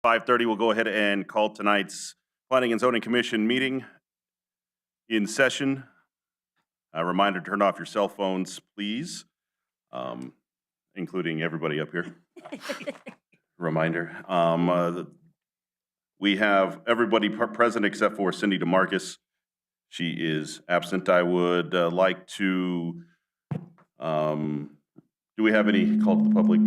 5:30, we'll go ahead and call tonight's Planning and Zoning Commission meeting in session. A reminder, turn off your cell phones, please, including everybody up here. Reminder. We have everybody present except for Cindy DeMarcus. She is absent. I would like to, do we have any call to the public?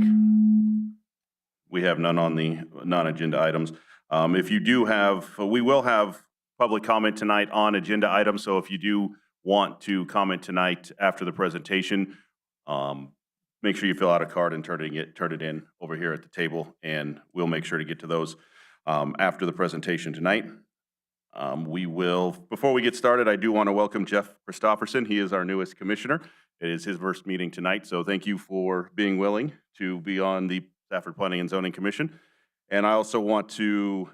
We have none on the non-agenda items. If you do have, we will have public comment tonight on agenda items. So if you do want to comment tonight after the presentation, make sure you fill out a card and turn it in over here at the table, and we'll make sure to get to those after the presentation tonight. Before we get started, I do want to welcome Jeff Christopherson. He is our newest commissioner. It is his first meeting tonight, so thank you for being willing to be on the Safford Planning and Zoning Commission. And I also want to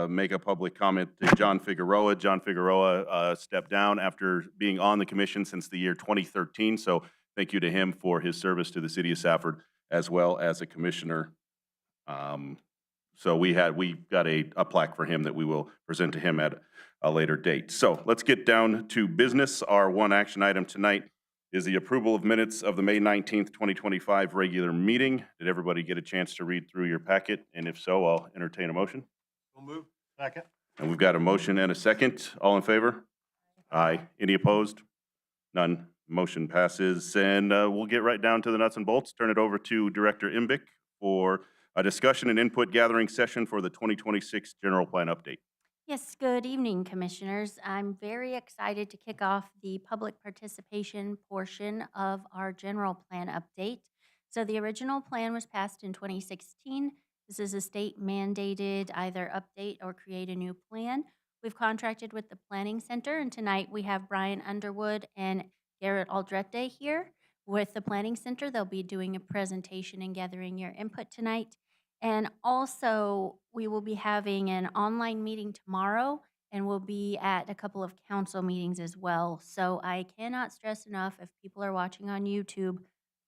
make a public comment to John Figueroa. John Figueroa stepped down after being on the commission since the year 2013, so thank you to him for his service to the city of Safford as well as a commissioner. So we got a plaque for him that we will present to him at a later date. So let's get down to business. Our one action item tonight is the approval of minutes of the May 19th, 2025 regular meeting. Did everybody get a chance to read through your packet? And if so, I'll entertain a motion. We'll move. Second. And we've got a motion and a second. All in favor? Aye. Any opposed? None. Motion passes. And we'll get right down to the nuts and bolts. Turn it over to Director Imbick for a discussion and input gathering session for the 2026 general plan update. Yes, good evening, Commissioners. I'm very excited to kick off the public participation portion of our general plan update. So the original plan was passed in 2016. This is a state mandated either update or create a new plan. We've contracted with the Planning Center, and tonight we have Brian Underwood and Garrett Aldrete here with the Planning Center. They'll be doing a presentation and gathering your input tonight. And also, we will be having an online meeting tomorrow, and we'll be at a couple of council meetings as well. So I cannot stress enough, if people are watching on YouTube,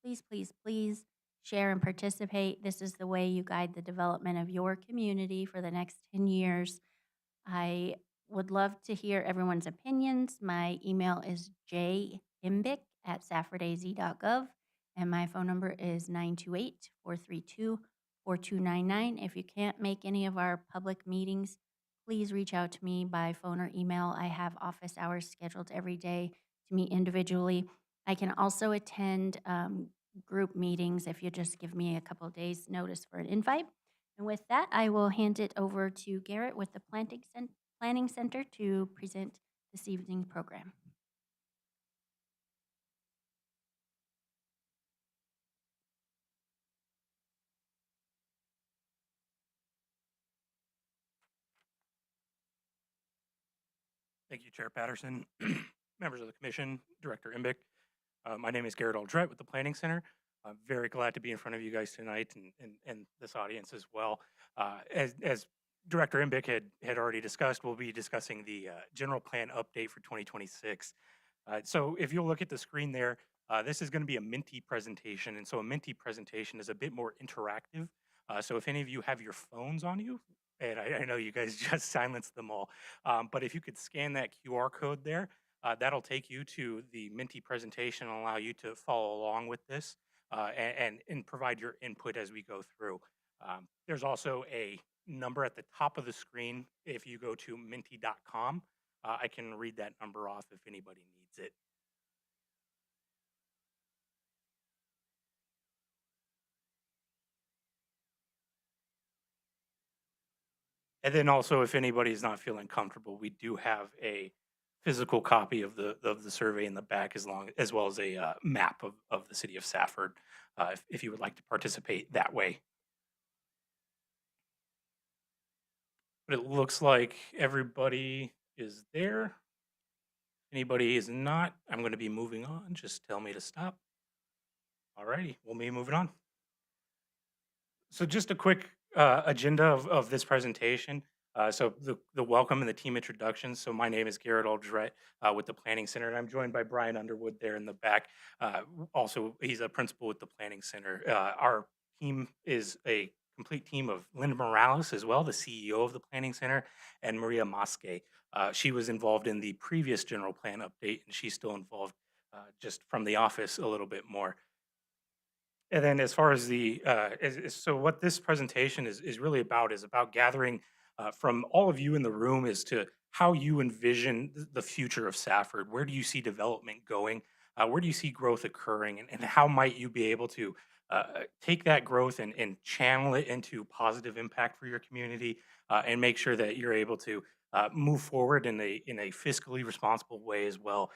please, please, please share and participate. This is the way you guide the development of your community for the next 10 years. I would love to hear everyone's opinions. My email is jimbick@saffordaz.gov, and my phone number is 928-432-4299. If you can't make any of our public meetings, please reach out to me by phone or email. I have office hours scheduled every day to meet individually. I can also attend group meetings if you just give me a couple of days notice for an invite. And with that, I will hand it over to Garrett with the Planning Center to present this evening's program. Thank you, Chair Patterson, members of the Commission, Director Imbick. My name is Garrett Aldrete with the Planning Center. I'm very glad to be in front of you guys tonight and this audience as well. As Director Imbick had already discussed, we'll be discussing the general plan update for 2026. So if you'll look at the screen there, this is going to be a Menti presentation. And so a Menti presentation is a bit more interactive. So if any of you have your phones on you, and I know you guys just silenced them all, but if you could scan that QR code there, that'll take you to the Menti presentation and allow you to follow along with this and provide your input as we go through. There's also a number at the top of the screen. If you go to menti.com, I can read that number off if anybody needs it. And then also, if anybody's not feeling comfortable, we do have a physical copy of the survey in the back, as well as a map of the city of Safford, if you would like to participate that way. But it looks like everybody is there. If anybody is not, I'm going to be moving on. Just tell me to stop. All righty, we'll be moving on. So just a quick agenda of this presentation. So the welcome and the team introductions. So my name is Garrett Aldrete with the Planning Center, and I'm joined by Brian Underwood there in the back. Also, he's a principal with the Planning Center. Our team is a complete team of Linda Morales as well, the CEO of the Planning Center, and Maria Mosque. She was involved in the previous general plan update, and she's still involved just from the office a little bit more. And then as far as so what this presentation is really about is about gathering from all of you in the room as to how you envision the future of Safford. Where do you see development going? Where do you see growth occurring? And how might you be able to take that growth and channel it into positive impact for your community and make sure that you're able to move forward in a fiscally responsible way as well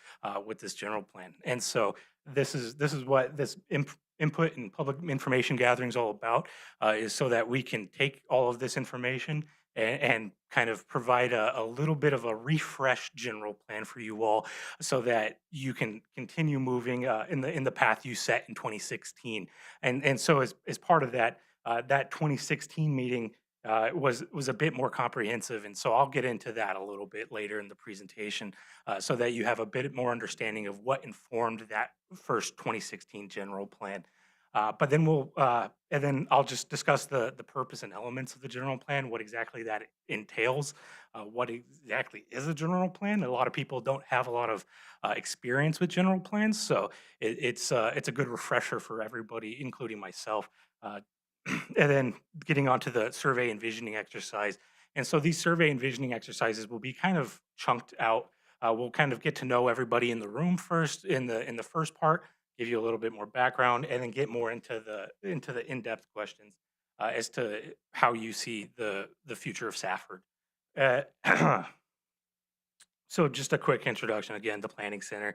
with this general plan. And so this is what this input and public information gathering is all about, is so that we can take all of this information and kind of provide a little bit of a refreshed general plan for you all so that you can continue moving in the path you set in 2016. And so as part of that, that 2016 meeting was a bit more comprehensive. And so I'll get into that a little bit later in the presentation so that you have a bit more understanding of what informed that first 2016 general plan. But then and then I'll just discuss the purpose and elements of the general plan, what exactly that entails, what exactly is a general plan. A lot of people don't have a lot of experience with general plans, so it's a good refresher for everybody, including myself. And then getting onto the survey envisioning exercise. And so these survey envisioning exercises will be kind of chunked out. We'll kind of get to know everybody in the room first in the first part, give you a little bit more background, and then get more into the in-depth questions as to how you see the future of Safford. So just a quick introduction. Again, the Planning Center.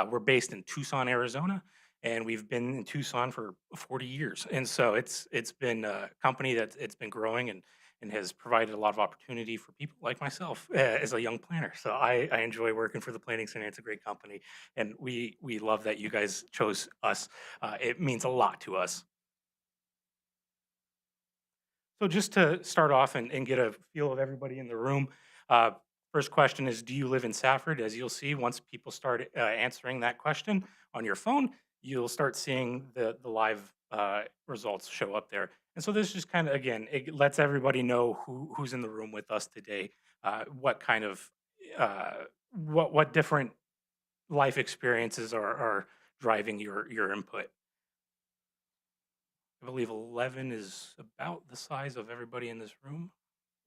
We're based in Tucson, Arizona, and we've been in Tucson for 40 years. And so it's been a company that it's been growing and has provided a lot of opportunity for people like myself as a young planner. So I enjoy working for the Planning Center. It's a great company, and we love that you guys chose us. It means a lot to us. So just to start off and get a feel of everybody in the room, first question is, do you live in Safford? As you'll see, once people start answering that question on your phone, you'll start seeing the live results show up there. And so this just kind of, again, it lets everybody know who's in the room with us today, what kind of, what different life experiences are driving your input. I believe 11 is about the size of everybody in this room,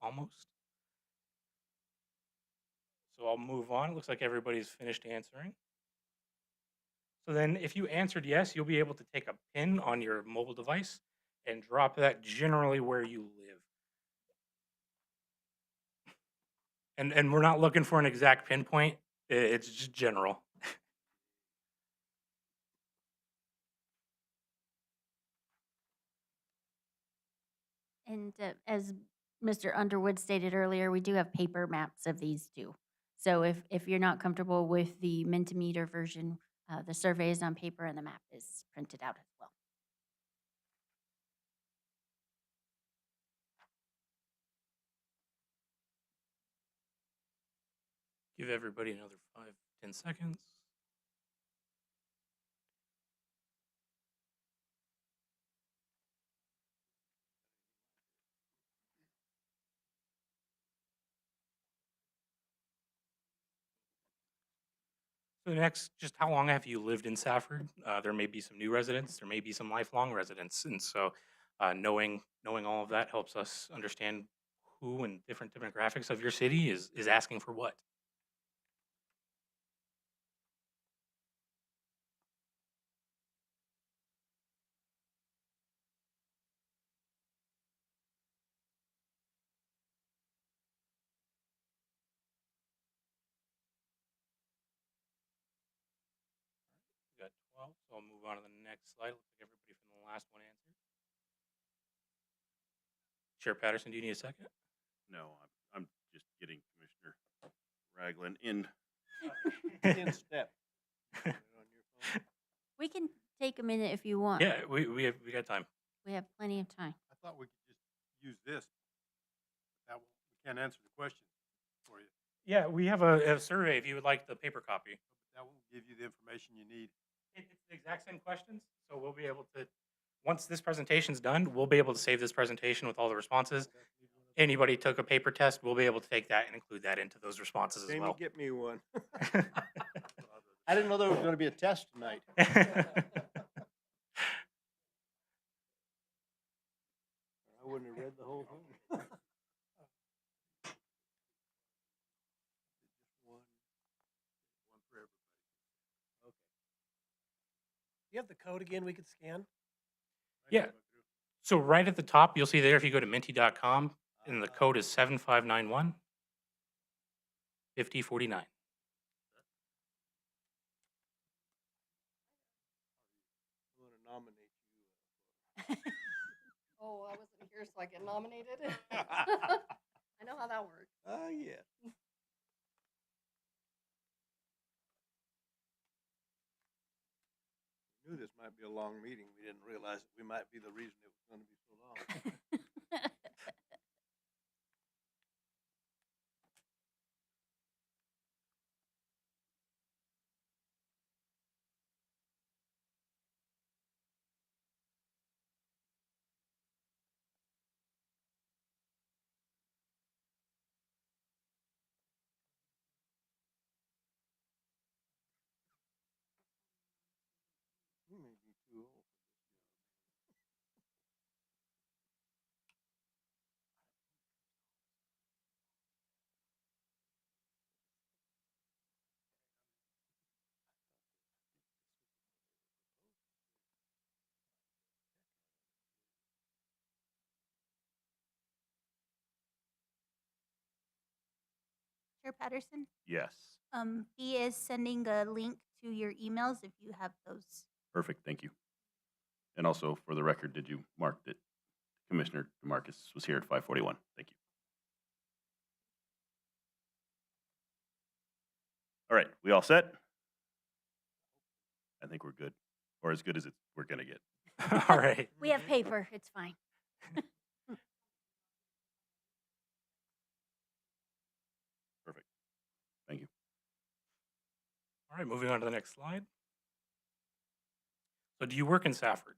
almost. So I'll move on. It looks like everybody's finished answering. So then if you answered yes, you'll be able to take a pin on your mobile device and drop that generally where you live. And we're not looking for an exact pinpoint. It's just general. And as Mr. Underwood stated earlier, we do have paper maps of these too. So if you're not comfortable with the Mentimeter version, the survey is on paper and the map is printed out as well. Give everybody another 5-10 seconds. So next, just how long have you lived in Safford? There may be some new residents, there may be some lifelong residents, and so knowing all of that helps us understand who and different demographics of your city is asking for what. We got 12, so I'll move on to the next slide. Looks like everybody from the last one answered. Chair Patterson, do you need a second? No, I'm just getting Commissioner Ragland in. In step. We can take a minute if you want. Yeah, we got time. We have plenty of time. I thought we could just use this. We can't answer the question for you. Yeah, we have a survey if you would like the paper copy. That won't give you the information you need. It's the exact same questions, so we'll be able to once this presentation's done, we'll be able to save this presentation with all the responses. Anybody took a paper test, we'll be able to take that and include that into those responses as Jamie, well. get me one. I didn't know there was gonna be a test tonight. I wouldn't have read the whole thing. You have the code again we could scan? Yeah. So right at the top, you'll see there, if you go to minty.com, and the code is 7591 5049. I'm gonna nominate you. Oh, I wasn't here, so I get nominated. I know how that works. Oh, yeah. We knew this might be a long meeting. We didn't realize that we might be the reason it was gonna be so long. You may be too old for this job. Chair Patterson, Yes. he is sending a link to your emails if you have those. Perfect, thank you. And also, for the record, did you mark that Commissioner DeMarcus was here at 5:41? Thank you. All right, we all set? I think we're good, or as good as we're gonna get. All right. We have paper, it's fine. Perfect. Thank you. All right, moving on to the next slide. So do you work in Safford?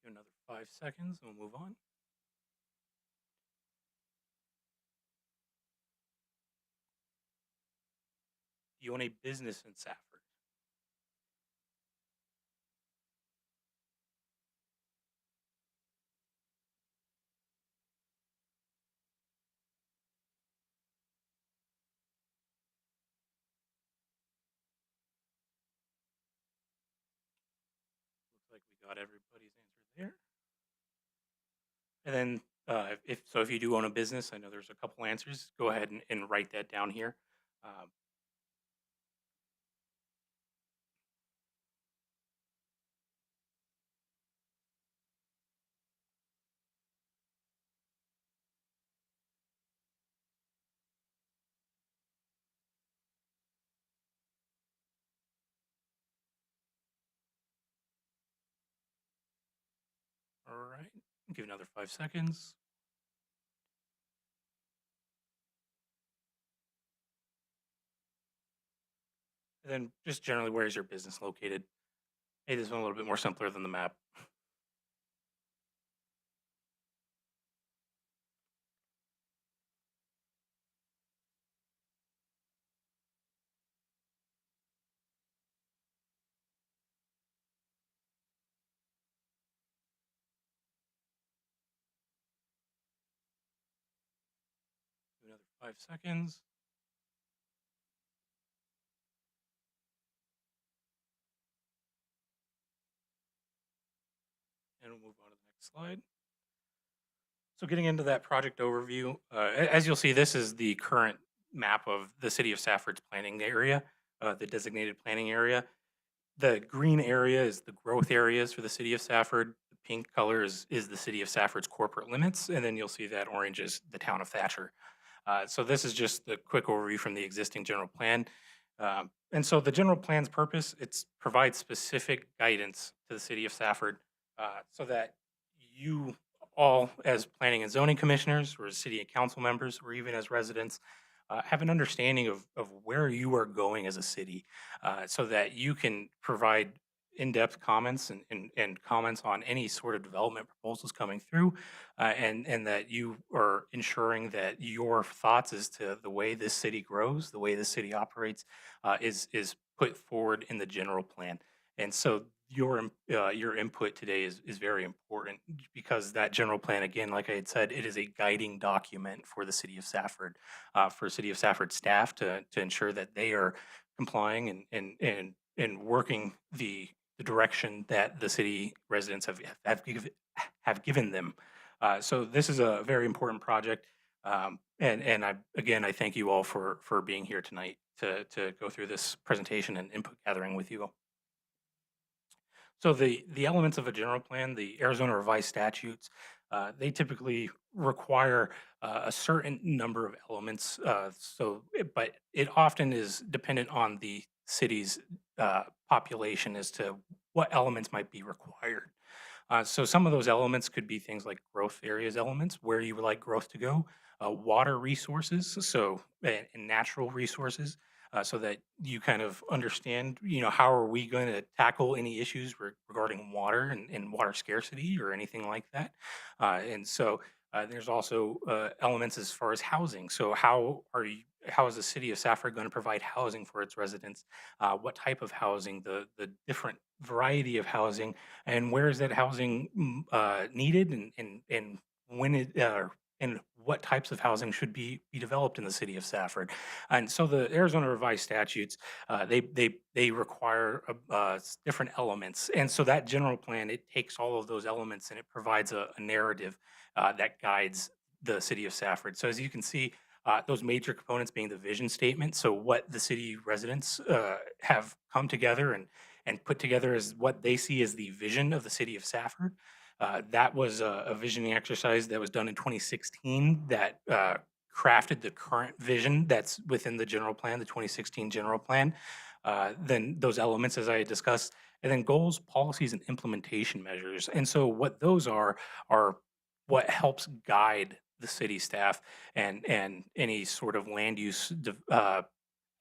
Give another 5 seconds and we'll move on. Do you own a business in Safford? Looks like we got everybody's answer there. And then, if you do own a business, I know there's a couple answers. Go ahead and write that down here. All right, give another 5 seconds. And then just generally, where is your business located? Hey, this one a little bit more simpler than the map. Give another 5 seconds. And we'll move on to the next slide. So getting into that project overview, as you'll see, this is the current map of the city of Safford's planning area, the designated planning area. The green area is the growth areas for the city of Safford. The pink color is the city of Safford's corporate limits, and then you'll see that orange is the town of Thatcher. So this is just the quick overview from the existing general plan. And so the general plan's purpose, it's provides specific guidance to the city of Safford so that you all, as planning and zoning commissioners, or as city and council members, or even as residents, have an understanding of where you are going as a city so that you can provide in-depth comments and comments on any sort of development proposals coming through and that you are ensuring that your thoughts as to the way this city grows, the way this city operates is put forward in the general plan. And so your input today is very important because that general plan, again, like I had said, it is a guiding document for the city of Safford, for city of Safford staff to ensure that they are complying and working the direction that the city residents have given them. So this is a very important project. And I thank you all for being here tonight to go through this presentation and input gathering with you all. So the elements of a general plan, the Arizona revised statutes, they typically require a certain number of elements. But it often is dependent on the city's population as to what elements might be required. So some of those elements could be things like growth areas elements, where you would like growth to go, water resources, and natural resources, so that you kind of understand, how are we going to tackle any issues regarding water and water scarcity or anything like that. And so there's also elements as far as housing. So how is the city of Safford going to provide housing for its residents? What type of housing, the different variety of housing, and where is that housing needed, and when it and what types of housing should be developed in the city of Safford. And so the Arizona revised statutes, they require different elements. And so that general plan, it takes all of those elements and it provides a narrative that guides the city of Safford. So as you can see, those major components being the vision statement. So what the city residents have come together and put together as what they see as the vision of the city of Safford. That was a visioning exercise that was done in 2016 that crafted the current vision that's within the general plan, the 2016 general plan. Then those elements, as I discussed, and then goals, policies, and implementation measures. And so what those are what helps guide the city staff and any sort of land use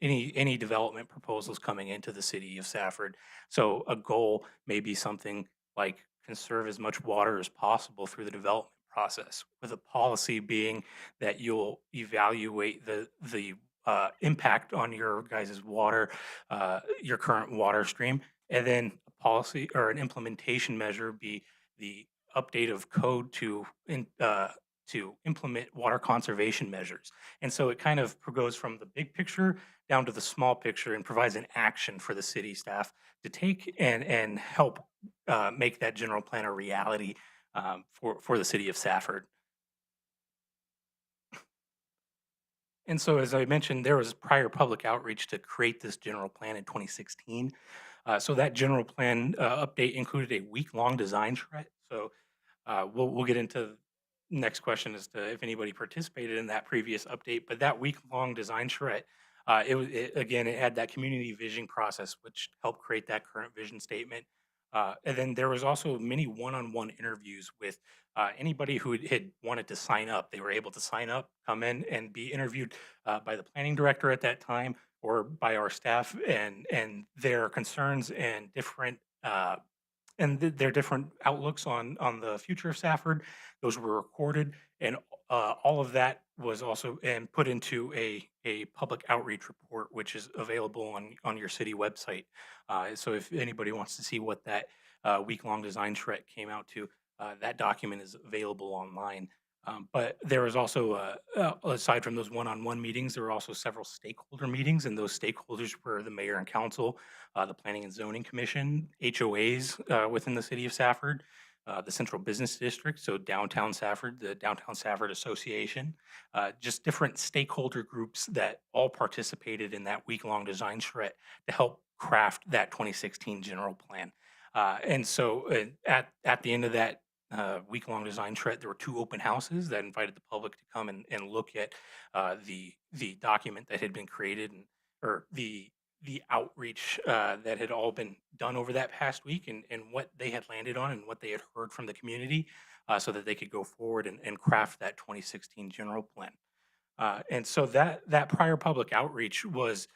any development proposals coming into the city of Safford. So a goal may be something like conserve as much water as possible through the development process, with a policy being that you'll evaluate the impact on your guys' water, your current water stream, and then a policy or an implementation measure be the update of code to implement water conservation measures. And so it kind of goes from the big picture down to the small picture and provides an action for the city staff to take and help make that general plan a reality for the city of Safford. And so, as I mentioned, there was prior public outreach to create this general plan in 2016. So that general plan update included a week-long design charrette. So we'll get into next question as to if anybody participated in that previous update. But that week-long design charrette, it had that community vision process, which helped create that current vision statement. And then there was also many one-on-one interviews with anybody who had wanted to sign up. They were able to sign up, come in, and be interviewed by the planning director at that time or by our staff, and their concerns and different their different outlooks on the future of Safford. Those were recorded, and all of that was also and put into a public outreach report, which is available on your city website. So if anybody wants to see what that week-long design charrette came out to, that document is available online. But there was also, aside from those one-on-one meetings, there were also several stakeholder meetings, and those stakeholders were the mayor and council, the Planning and Zoning Commission, HOAs within the city of Safford, the Central Business District, so Downtown Safford, the Downtown Safford Association, just different stakeholder groups that all participated in that week-long design charrette to help craft that 2016 general plan. And so at the end of that week-long design shred, there were 2 open houses that invited the public to come and look at the document that had been created and or the outreach that had all been done over that past week and what they had landed on and what they had heard from the community so that they could go forward and craft that 2016 general plan. And so that prior public outreach was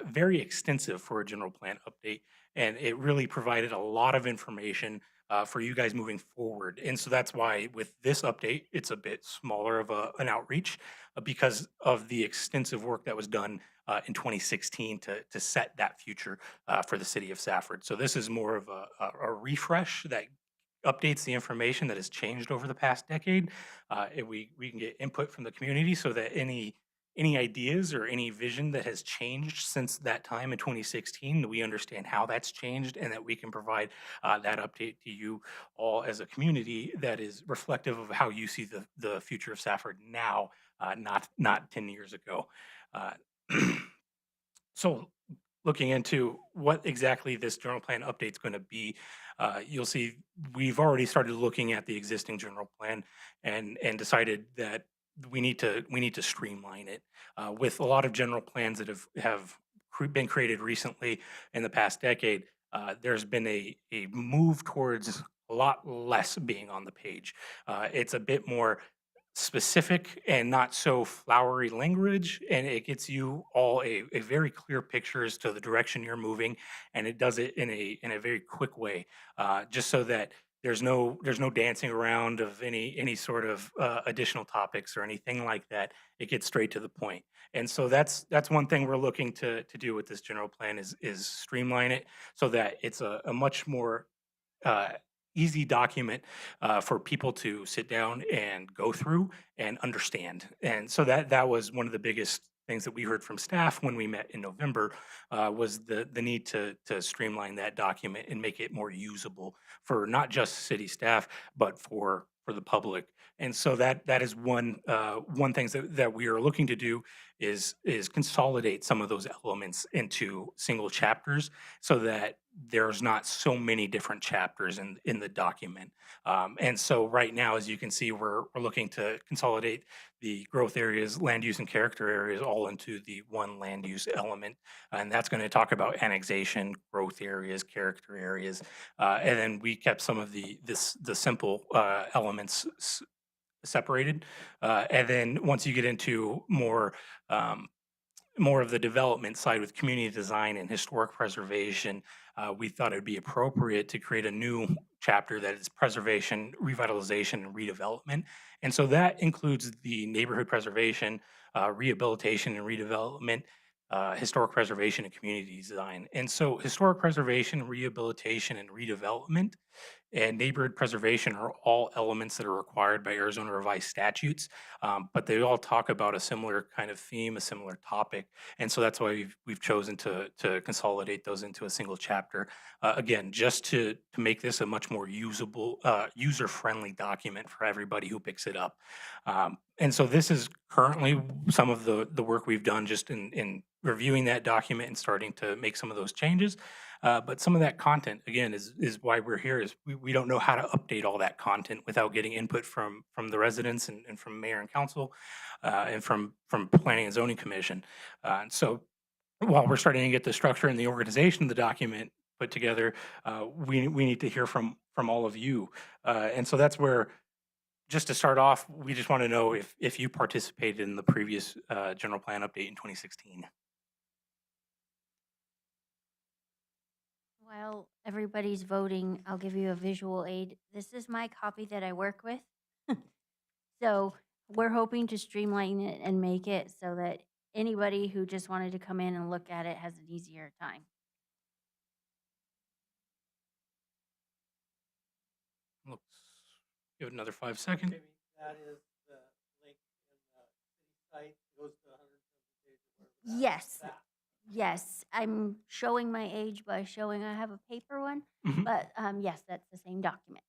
very extensive for a general plan update, and it really provided a lot of information for you guys moving forward. And so that's why with this update, it's a bit smaller of an outreach because of the extensive work that was done in 2016 to set that future for the city of Safford. So this is more of a refresh that updates the information that has changed over the past decade. And we can get input from the community so that any ideas or any vision that has changed since that time in 2016, that we understand how that's changed and that we can provide that update to you all as a community that is reflective of how you see the future of Safford now, not 10 years ago. So looking into what exactly this general plan update is going to be, you'll see we've already started looking at the existing general plan and decided that we need to streamline it. With a lot of general plans that have been created recently in the past decade, there's been a move towards a lot less being on the page. It's a bit more specific and not so flowery language, and it gets you all a very clear picture as to the direction you're moving, and it does it in a very quick way, just so that there's no dancing around of any sort of additional topics or anything like that. It gets straight to the point. And so that's one thing we're looking to do with this general plan is streamline it so that it's a much more uh, easy document for people to sit down and go through and understand. And so that was one of the biggest things that we heard from staff when we met in November was the need to streamline that document and make it more usable for not just city staff, but for the public. And so that is one things that we are looking to do is consolidate some of those elements into single chapters so that there's not so many different chapters in the document. And so right now, as you can see, we're looking to consolidate the growth areas, land use and character areas all into the one land use element. And that's going to talk about annexation, growth areas, character areas. And then we kept some of the simple elements separated. And then once you get into more of the development side with community design and historic preservation, we thought it would be appropriate to create a new chapter that is preservation, revitalization, and redevelopment. And so that includes the neighborhood preservation, rehabilitation and redevelopment, historic preservation, and community design. And so historic preservation, rehabilitation, and redevelopment and neighborhood preservation are all elements that are required by Arizona revised statutes, but they all talk about a similar kind of theme, a similar topic, and so that's why we've chosen to consolidate those into a single chapter. Again, just to make this a much more usable, user-friendly document for everybody who picks it up. And so this is currently some of the work we've done just in reviewing that document and starting to make some of those changes. But some of that content, again, is why we're here, is we don't know how to update all that content without getting input from the residents and from mayor and council and from planning and zoning commission. And so while we're starting to get the structure and the organization of the document put together, we need to hear from all of you. And so that's where, just to start off, we just want to know if you participated in the previous general plan update in 2016. While everybody's voting, I'll give you a visual aid. This is my copy that I work with. So we're hoping to streamline it and make it so that anybody who just wanted to come in and look at it has an easier time. Looks, give it another 5 seconds. Jamie, that is the link in the city site, goes to 170 pages. wherever that is. Yes. That. Yes, I'm showing my age by showing I have a paper one, Mhm. but yes, that's the same document.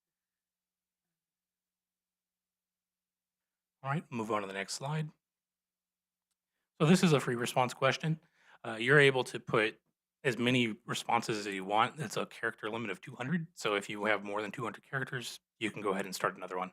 All right, move on to the next slide. So this is a free response question. You're able to put as many responses as you want. It's a character limit of 200. So if you have more than 200 characters, you can go ahead and start another one.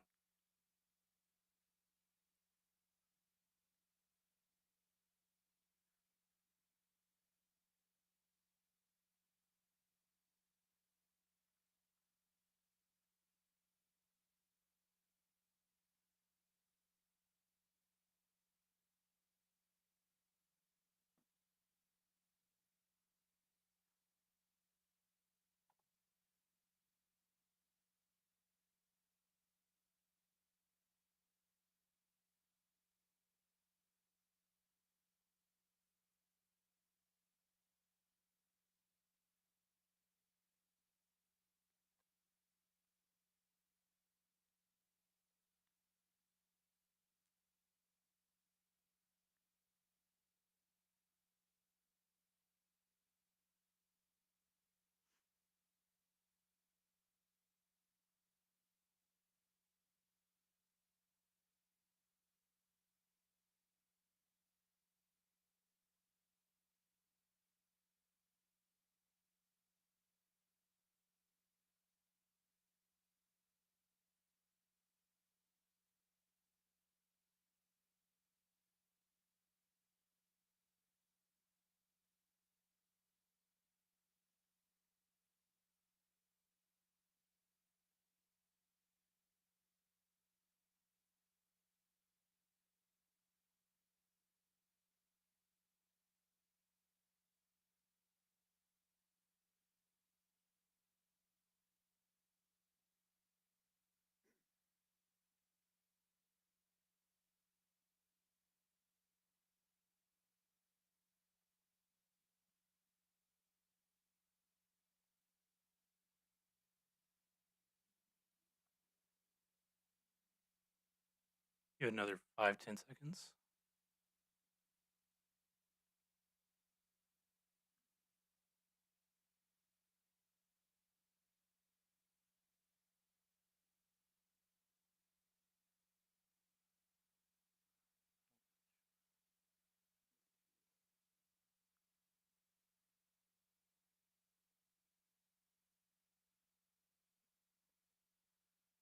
Give it another 5-10 seconds.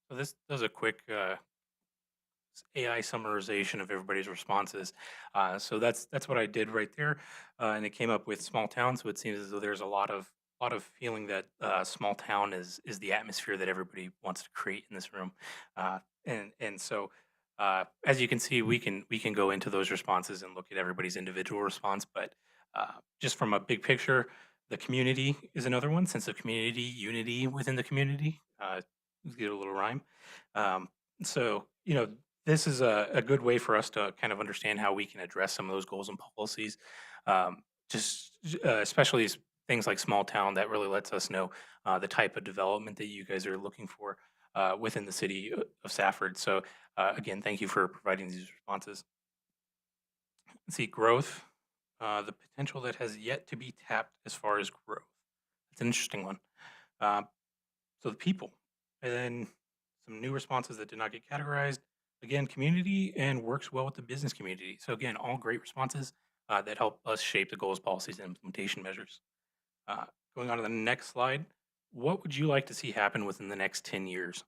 So this does a quick AI summarization of everybody's responses. So that's what I did right there, and it came up with small town. So it seems as though there's a lot of feeling that small town is the atmosphere that everybody wants to create in this room, and so. As you can see, we can go into those responses and look at everybody's individual response, but just from a big picture, the community is another one. Sense of community, unity within the community. Get a little rhyme. Um, so this is a good way for us to kind of understand how we can address some of those goals and policies. Um, especially things like small town that really lets us know the type of development that you guys are looking for within the city of Safford. So again, thank you for providing these responses. Let's see, growth, the potential that has yet to be tapped as far as growth. It's an interesting one. Uh, so the people, and then some new responses that did not get categorized. Again, community and works well with the business community. So again, all great responses that help us shape the goals, policies, and implementation measures. Uh, Going on to the next slide, what would you like to see happen within the next 10 years?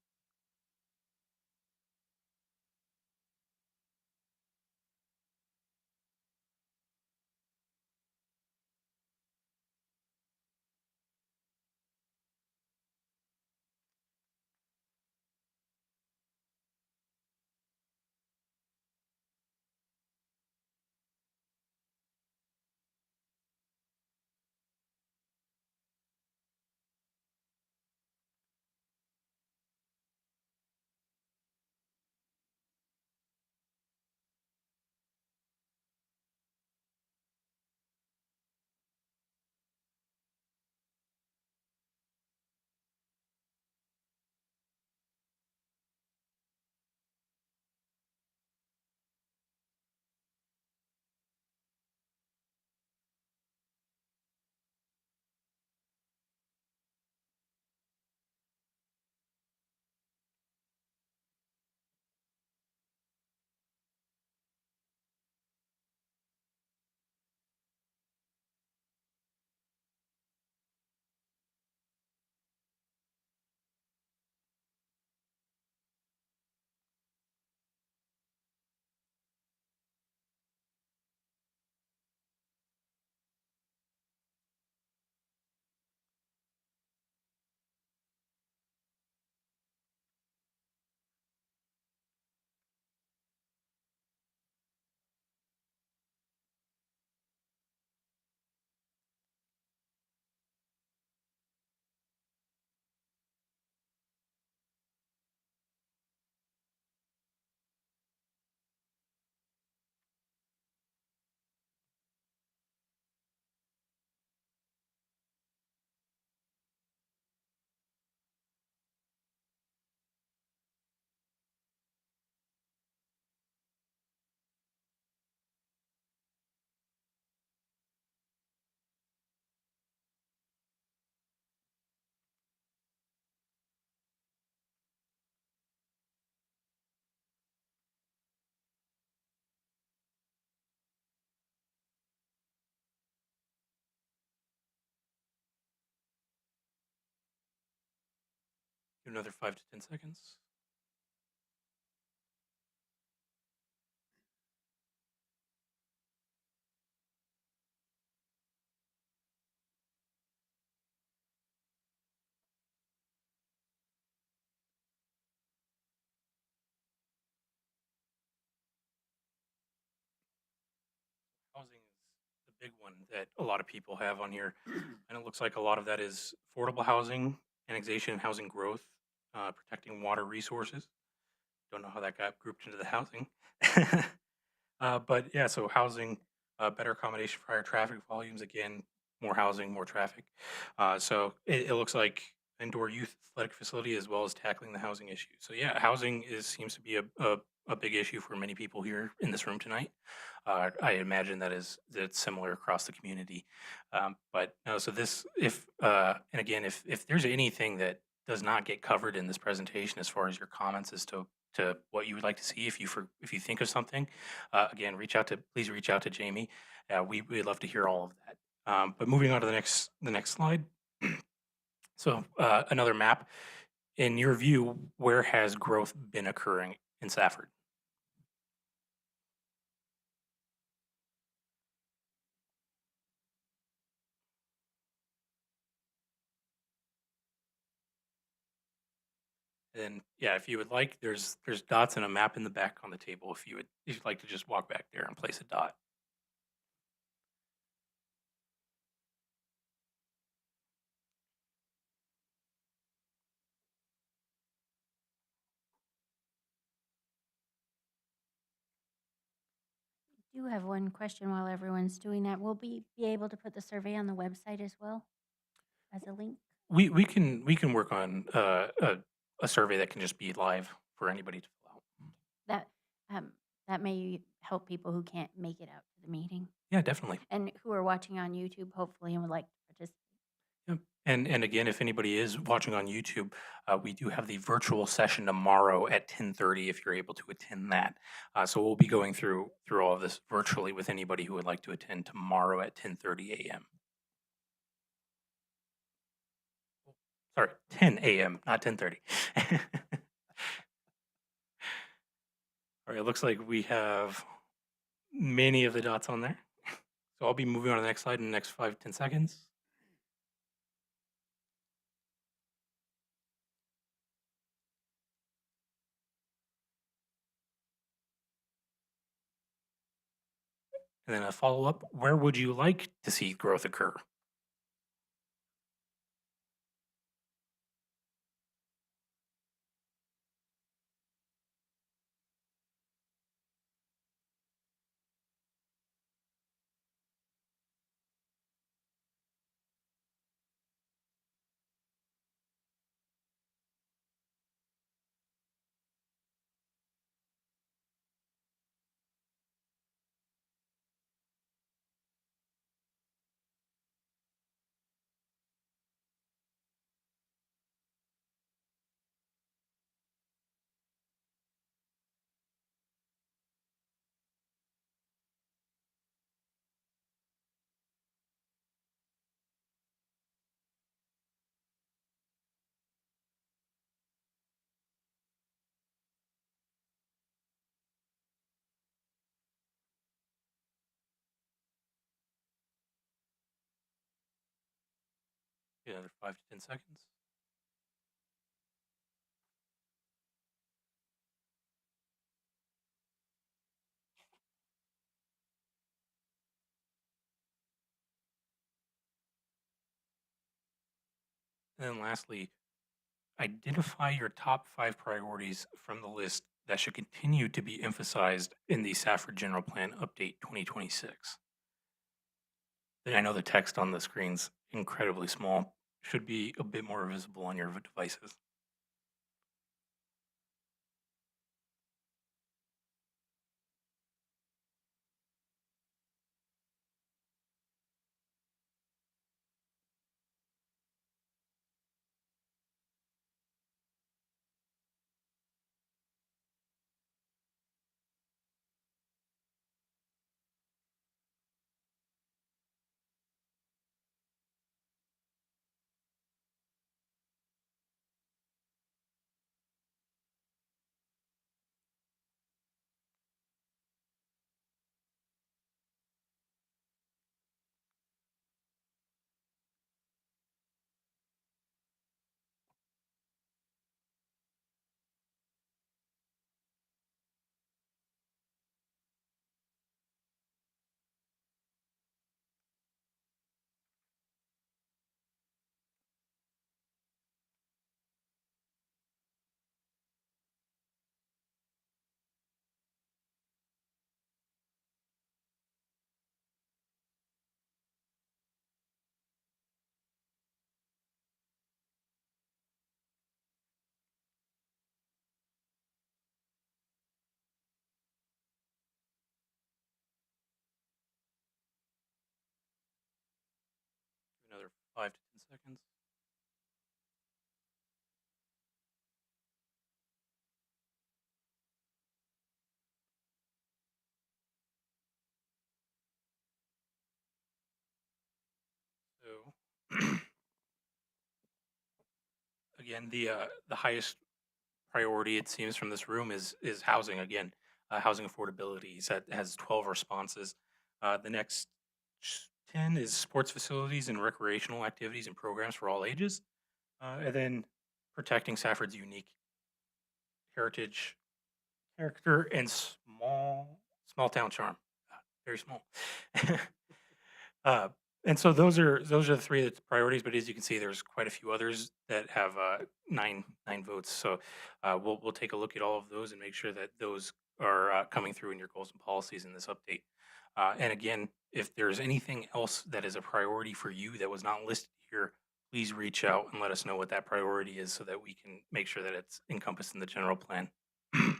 Another 5 to 10 seconds. Housing is the big one that a lot of people have on here. And it looks like a lot of that is affordable housing, annexation, and housing growth, protecting water resources. Don't know how that got grouped into the housing. But yeah, so housing, better accommodation for higher traffic volumes. Again, more housing, more traffic. So it looks like indoor youth athletic facility as well as tackling the housing issue. So yeah, housing seems to be a big issue for many people here in this room tonight. I imagine that's similar across the community. But no, so this, if and again, if there's anything that does not get covered in this presentation as far as your comments as to what you would like to see, if you think of something, again, please reach out to Jamie. We'd love to hear all of that. But moving on to the next slide. So another map. In your view, where has growth been occurring in Safford? And yeah, if you would like, there's dots and a map in the back on the table. If you'd like to just walk back there and place a dot. I do have one question while everyone's doing that. Will we be able to put the survey on the website as well as a link? We can work on a survey that can just be live for anybody to fill out. That that may help people who can't make it out to the meeting Yeah, definitely. and who are watching on YouTube, hopefully, and would like to participate. Yep. And again, if anybody is watching on YouTube, we do have the virtual session tomorrow at 10:30 if you're able to attend that. So we'll be going through all of this virtually with anybody who would like to attend tomorrow at 10:30 a.m. Sorry, 10 a.m., not 10:30. All right, it looks like we have many of the dots on there. So I'll be moving on to the next slide in the next 5-10 seconds. And then a follow-up, where would you like to see growth occur? Another 5 to 10 seconds. And then lastly, identify your top 5 priorities from the list that should continue to be emphasized in the Safford General Plan Update 2026. And I know the text on the screen's incredibly small, should be a bit more visible on your devices. 5 to 10 seconds. So again, the highest priority it seems from this room is housing again, housing affordability. That has 12 responses. The next 10 is sports facilities and recreational activities and programs for all ages, and then protecting Safford's unique heritage, character, and small town charm. Very small. uh, and so those are the three that's priorities. But as you can see, there's quite a few others that have nine votes. So we'll take a look at all of those and make sure that those are coming through in your goals and policies in this update. And again, if there's anything else that is a priority for you that was not listed here, please reach out and let us know what that priority is so that we can make sure that it's encompassed in the general plan. And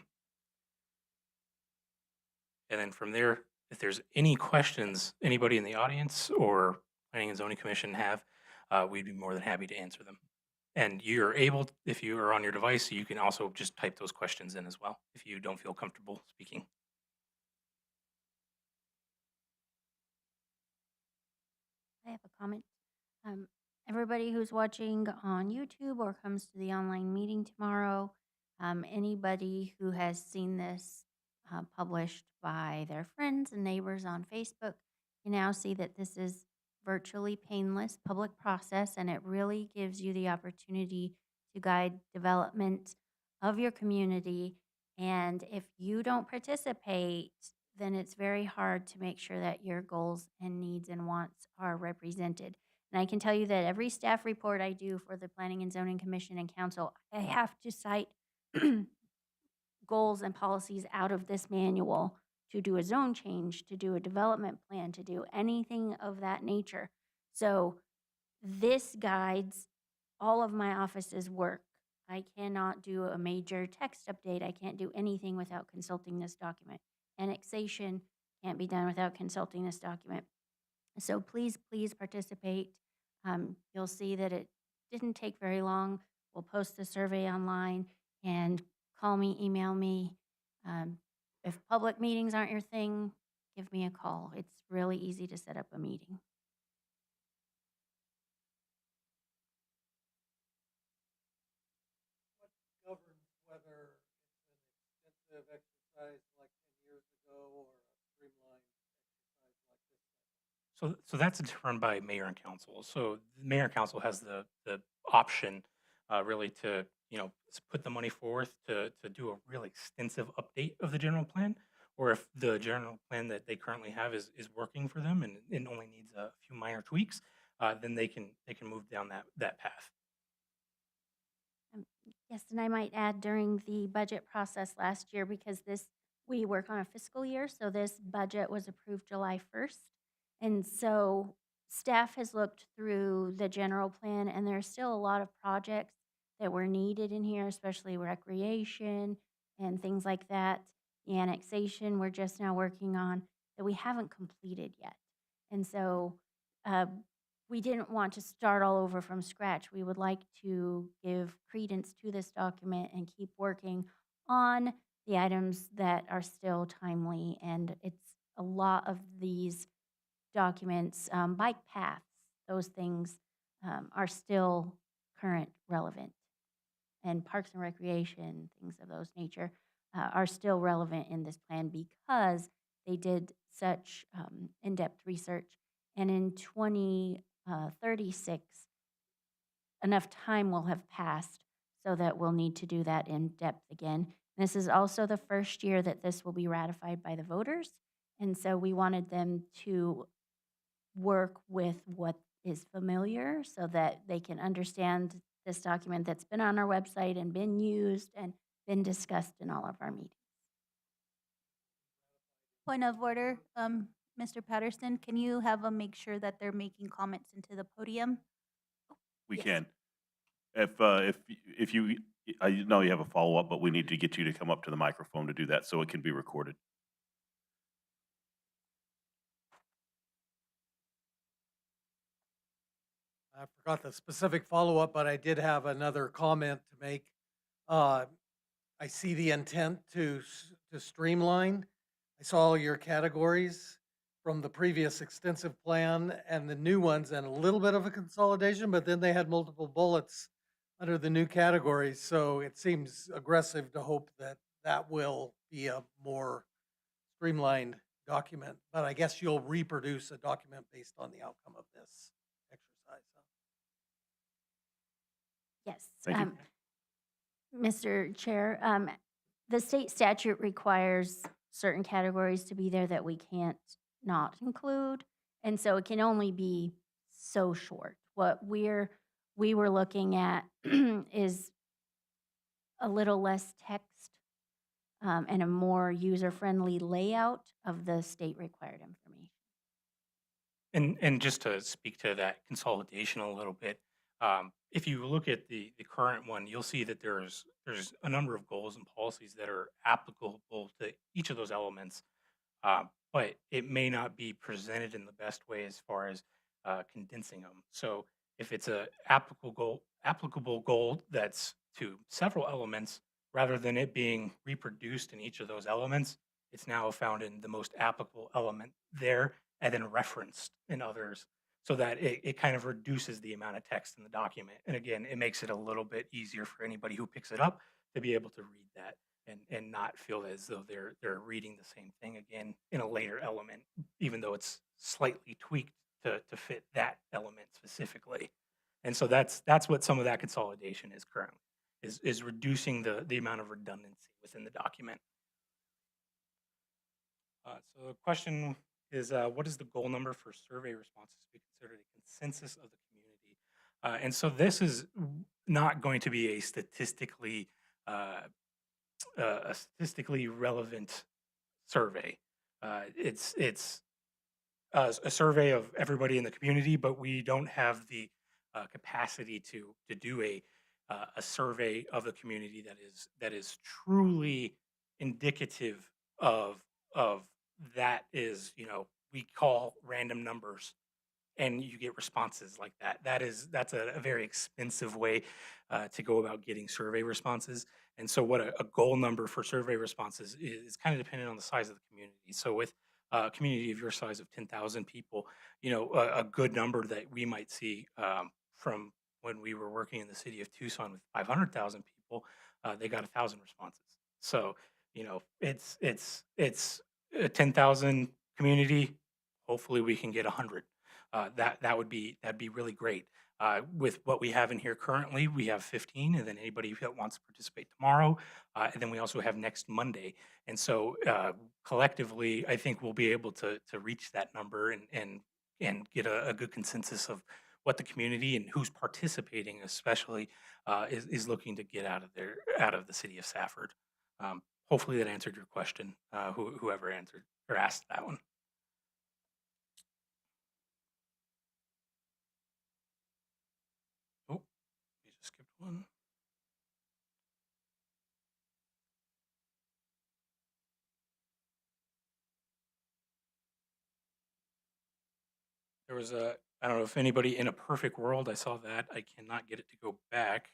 then from there, if there's any questions anybody in the audience or Planning and Zoning Commission have, we'd be more than happy to answer them. And you're able, if you are on your device, you can also just type those questions in as well if you don't feel comfortable speaking. I have a comment. Everybody who's watching on YouTube or comes to the online meeting tomorrow, anybody who has seen this published by their friends and neighbors on Facebook, you now see that this is virtually painless public process, and it really gives you the opportunity to guide development of your community. And if you don't participate, then it's very hard to make sure that your goals and needs and wants are represented. And I can tell you that every staff report I do for the Planning and Zoning Commission and Council, I have to cite goals and policies out of this manual to do a zone change, to do a development plan, to do anything of that nature. So this guides all of my office's work. I cannot do a major text update. I can't do anything without consulting this document. Annexation can't be done without consulting this document. So please, please participate. You'll see that it didn't take very long. We'll post the survey online and call me, email me. If public meetings aren't your thing, give me a call. It's really easy to set up a meeting. What governs whether it's an extensive exercise like 10 years ago or a streamlined exercise like this? So that's determined by mayor and council. So the mayor and council has the option really to put the money forth to do a really extensive update of the general plan, or if the general plan that they currently have is working for them and it only needs a few minor tweaks, then they can move down that path. Yes, and I might add during the budget process last year, because we work on a fiscal year, so this budget was approved July 1st. And so staff has looked through the general plan, and there's still a lot of projects that were needed in here, especially recreation and things like that. The annexation we're just now working on that we haven't completed yet. And so we didn't want to start all over from scratch. We would like to give credence to this document and keep working on the items that are still timely. And it's a lot of these documents, bike paths, those things are still current, relevant. And parks and recreation, things of those nature, are still relevant in this plan because they did such in-depth research. And in 2036, enough time will have passed so that we'll need to do that in depth again. This is also the first year that this will be ratified by the voters. And so we wanted them to work with what is familiar so that they can understand this document that's been on our website and been used and been discussed in all of our meetings. Point of order, Mr. Patterson, can you have them make sure that they're making comments into the podium? We Yes. can. If you, I know you have a follow-up, but we need to get you to come up to the microphone to do that so it can be recorded. I forgot the specific follow-up, but I did have another comment to make. Uh, I see the intent to streamline. I saw all your categories from the previous extensive plan and the new ones, and a little bit of a consolidation, but then they had multiple bullets under the new categories. So it seems aggressive to hope that that will be a more streamlined document. But I guess you'll reproduce a document based on the outcome of this exercise. Huh? Yes. Thank you. Mr. Chair, the state statute requires certain categories to be there that we can't not include. And so it can only be so short. What we were looking at is a little less text and a more user-friendly layout of the state required information. And just to speak to that consolidation a little bit, if you look at the current one, you'll see that there's a number of goals and policies that are applicable to each of those elements, but it may not be presented in the best way as far as condensing them. So if it's a applicable goal that's to several elements, rather than it being reproduced in each of those elements, it's now found in the most applicable element there and then referenced in others so that it kind of reduces the amount of text in the document. And again, it makes it a little bit easier for anybody who picks it up to be able to read that and not feel as though they're reading the same thing again in a later element, even though it's slightly tweaked to fit that element specifically. And so that's what some of that consolidation is currently, is reducing the amount of redundancy within the document. So the question is, what is the goal number for survey responses to be considered a consensus of the community? And so this is not going to be a statistically relevant survey. It's a survey of everybody in the community, but we don't have the capacity to do a survey of the community that is truly indicative of that is, we call random numbers and you get responses like that. That's a very expensive way to go about getting survey responses. And so what a goal number for survey responses is kind of dependent on the size of the community. So with a community of your size of 10,000 people, a good number that we might see from when we were working in the city of Tucson with 500,000 people, they got 1,000 responses. So, it's a 10,000 community. Hopefully we can get 100. That'd be really great. With what we have in here currently, we have 15, and then anybody that wants to participate tomorrow, and then we also have next Monday. And so collectively, I think we'll be able to reach that number and get a good consensus of what the community and who's participating, especially, is looking to get out of the city of Safford. Hopefully that answered your question, whoever answered or asked that one. Oh, we just skipped one. There was I don't know if anybody in a perfect world, I saw that. I cannot get it to go back.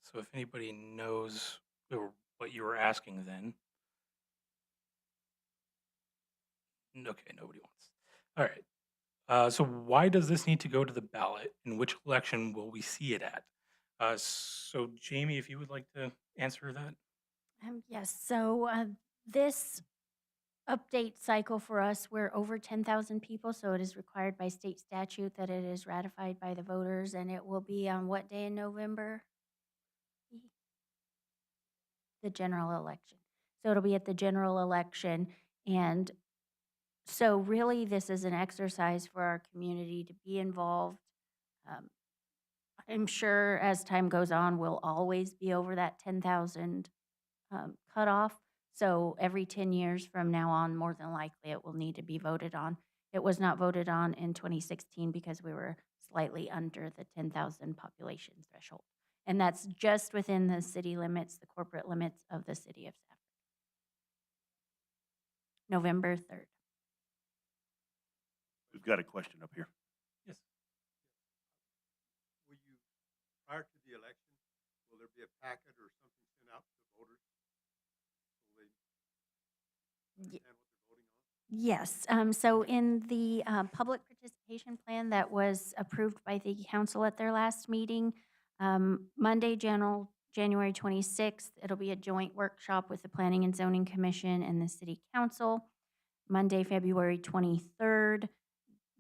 So if anybody knows what you were asking then. Okay, nobody wants. All right. So why does this need to go to the ballot? And which election will we see it at? So Jamie, if you would like to answer that. Yes, so this update cycle for us, we're over 10,000 people, so it is required by state statute that it is ratified by the voters, and it will be on what day in November? The general election. So it'll be at the general election, and so really this is an exercise for our community to be involved. I'm sure as time goes on, we'll always be over that 10,000 cutoff. So every 10 years from now on, more than likely, it will need to be voted on. It was not voted on in 2016 because we were slightly under the 10,000 population threshold. And that's just within the city limits, the corporate limits of the city of Safford. November 3rd. We've got a question up here. Yes. prior to the election, will there be a packet or something sent out to the voters? So they Ye- understand what they're voting on? Yes, so in the public participation plan that was approved by the council at their last meeting, Monday, January 26th, it'll be a joint workshop with the Planning and Zoning Commission and the City Council. Monday, February 23rd,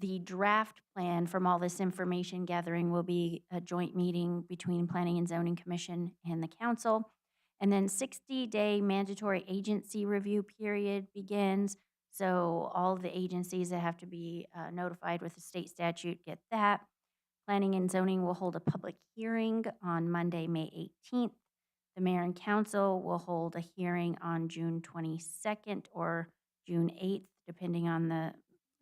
the draft plan from all this information gathering will be a joint meeting between Planning and Zoning Commission and the council. And then 60-day mandatory agency review period begins. So all of the agencies that have to be notified with the state statute get that. Planning and zoning will hold a public hearing on Monday, May 18th. The mayor and council will hold a hearing on June 22nd or June 8th, depending on the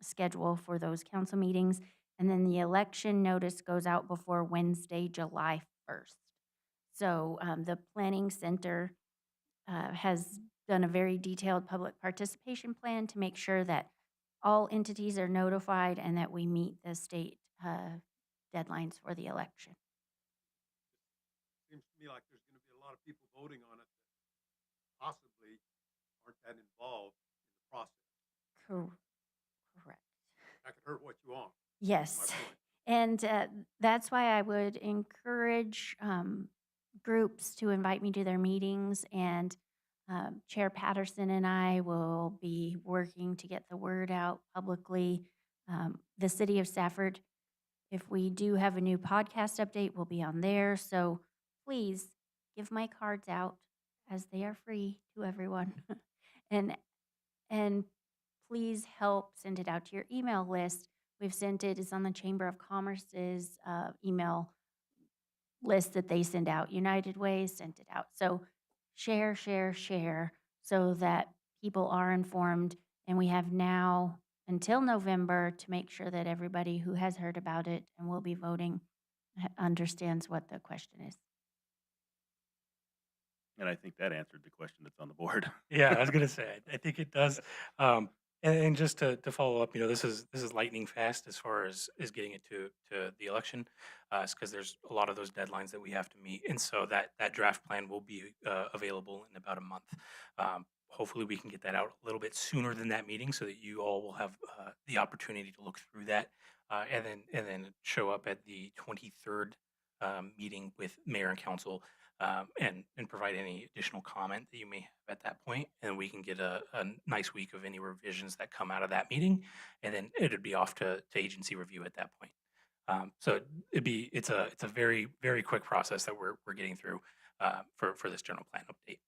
schedule for those council meetings. And then the election notice goes out before Wednesday, July 1st. So the Planning Center has done a very detailed public participation plan to make sure that all entities are notified and that we meet the state deadlines for the election. Seems to me like there's gonna be a lot of people voting on it that possibly aren't that involved in the process. Correct. That could hurt what you want. Yes. My point. And that's why I would encourage groups to invite me to their meetings. And Chair Patterson and I will be working to get the word out publicly. The city of Safford, if we do have a new podcast update, we'll be on there. So please give my cards out as they are free to everyone. and please help send it out to your email list. We've sent it, it's on the Chamber of Commerce's email list that they send out. United Way sent it out. So share, share, share so that people are informed. And we have now until November to make sure that everybody who has heard about it and will be voting understands what the question is. And I think that answered the question that's on the board. Yeah, I was gonna say, I think it does. And just to follow up, this is lightning fast as far as getting it to the election, because there's a lot of those deadlines that we have to meet, and so that draft plan will be available in about a month. Hopefully, we can get that out a little bit sooner than that meeting, so that you all will have the opportunity to look through that, and then show up at the 23rd meeting with mayor and council. And provide any additional comment that you may have at that point, and we can get a nice week of any revisions that come out of that meeting, and then it'd be off to agency review at that point. So it's a very, very quick process that we're getting through for this general plan update.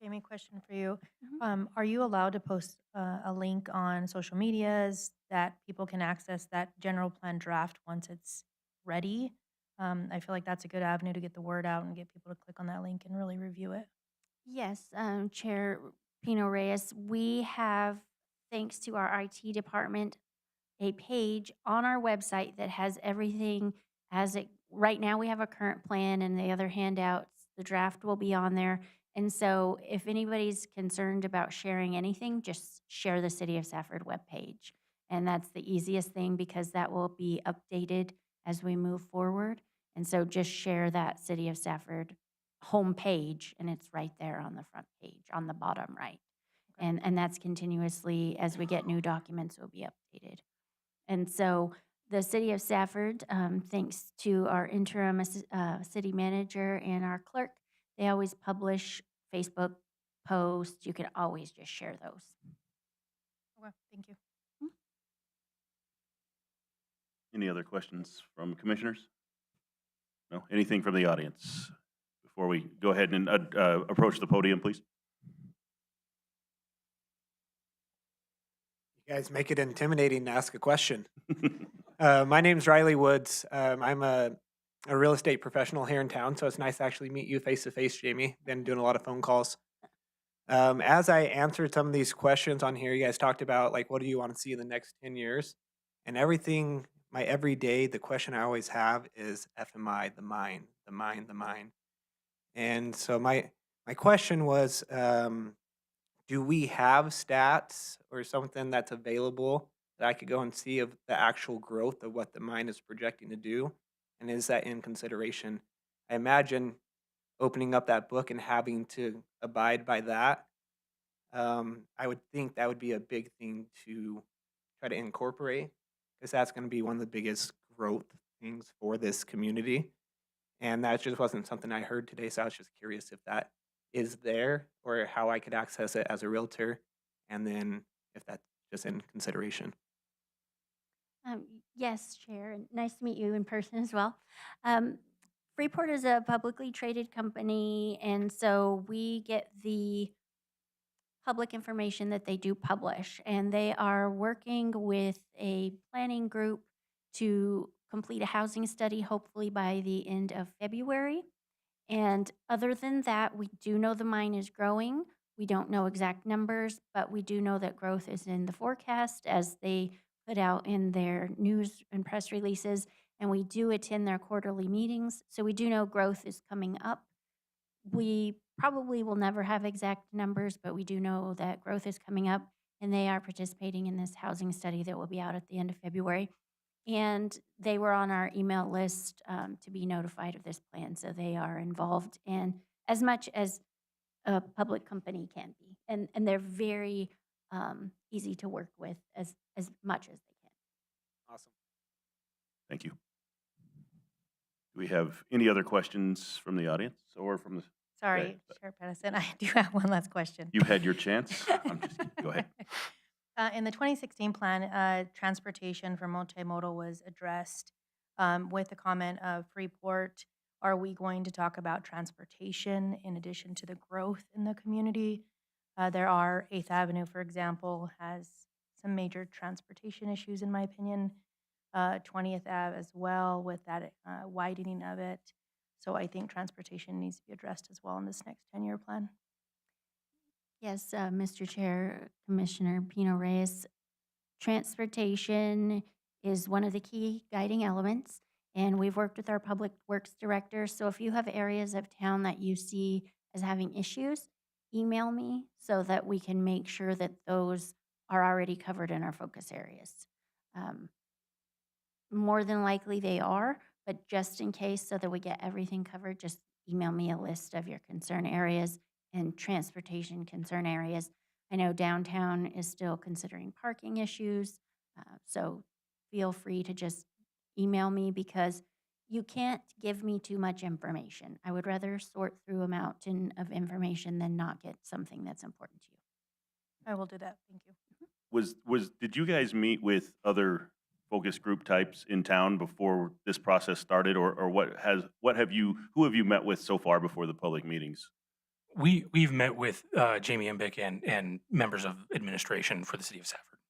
Jamie, question for you. Mhm. Are you allowed to post a link on social medias that people can access that general plan draft once it's ready? I feel like that's a good avenue to get the word out and get people to click on that link and really review it. Yes, Chair Pino Reyes, we have, thanks to our IT department, a page on our website that has everything as it, right now we have a current plan and the other handouts, the draft will be on there. And so if anybody's concerned about sharing anything, just share the City of Safford webpage. And that's the easiest thing because that will be updated as we move forward. And so just share that City of Safford homepage and it's right there on the front page, on the bottom right. Okay. And that's continuously, as we get new documents, will be updated. And so the City of Safford, thanks to our interim city manager and our clerk, they always publish Facebook posts. You can always just share those. Okay, thank you. Any other questions from commissioners? No? Anything from the audience? Before we go ahead and approach the podium, please. You guys make it intimidating to ask a question. My name's Riley Woods. I'm a real estate professional here in town, so it's nice to actually meet you face to face, Jamie. Been doing a lot of phone calls. As I answered some of these questions on here, you guys talked about like, what do you want to see in the next 10 years? And everything, my everyday, the question I always have is FMI, the mind, the mind, the mind. And so my question was, do we have stats or something that's available that I could go and see of the actual growth of what the mine is projecting to do? And is that in consideration? I imagine opening up that book and having to abide by that, I would think that would be a big thing to try to incorporate, because that's going to be one of the biggest growth things for this community. And that just wasn't something I heard today, so I was just curious if that is there or how I could access it as a realtor, and then if that's just in consideration. Yes, Chair, and nice to meet you in person as well. Freeport is a publicly traded company, and so we get the public information that they do publish. And they are working with a planning group to complete a housing study, hopefully by the end of February. And other than that, we do know the mine is growing. We don't know exact numbers, but we do know that growth is in the forecast as they put out in their news and press releases. And we do attend their quarterly meetings. So we do know growth is coming up. We probably will never have exact numbers, but we do know that growth is coming up, and they are participating in this housing study that will be out at the end of February. And they were on our email list to be notified of this plan, so they are involved in as much as a public company can be. And they're very easy to work with as much as they can. Awesome. Thank you. Do we have any other questions from the audience or from the, Sorry, Chair Pedersen, I do have one last question. you had your chance? I'm just kidding. Go ahead. In the 2016 plan, transportation for multimodal was addressed with the comment of Freeport. Are we going to talk about transportation in addition to the growth in the community? There are 8th Avenue, for example, has some major transportation issues, in my opinion. 20th Ave as well, with that widening of it. So I think transportation needs to be addressed as well in this next 10-year plan. Yes, Mr. Chair, Commissioner Pino Reyes, transportation is one of the key guiding elements, and we've worked with our Public Works Director. So if you have areas of town that you see as having issues, email me so that we can make sure that those are already covered in our focus areas. More than likely they are, but just in case, so that we get everything covered, just email me a list of your concern areas and transportation concern areas. I know downtown is still considering parking issues, so feel free to just email me, because you can't give me too much information. I would rather sort through a mountain of information than not get something that's important to you. I will do that. Thank you. Did you guys meet with other focus group types in town before this process started, or who have you met with so far before the public meetings? We've met with Jamie Embick and members of administration for the city of Safford.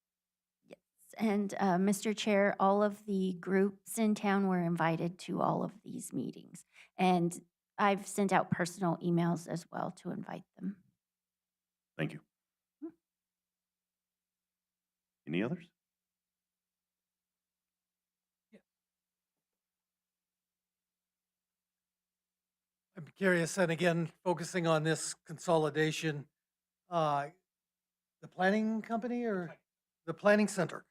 Yes, and Mr. Chair, all of the groups in town were invited to all of these meetings. And I've sent out personal emails as well to invite them. Thank you. Any others? I'm curious, and again, focusing on this consolidation, the planning company or the planning center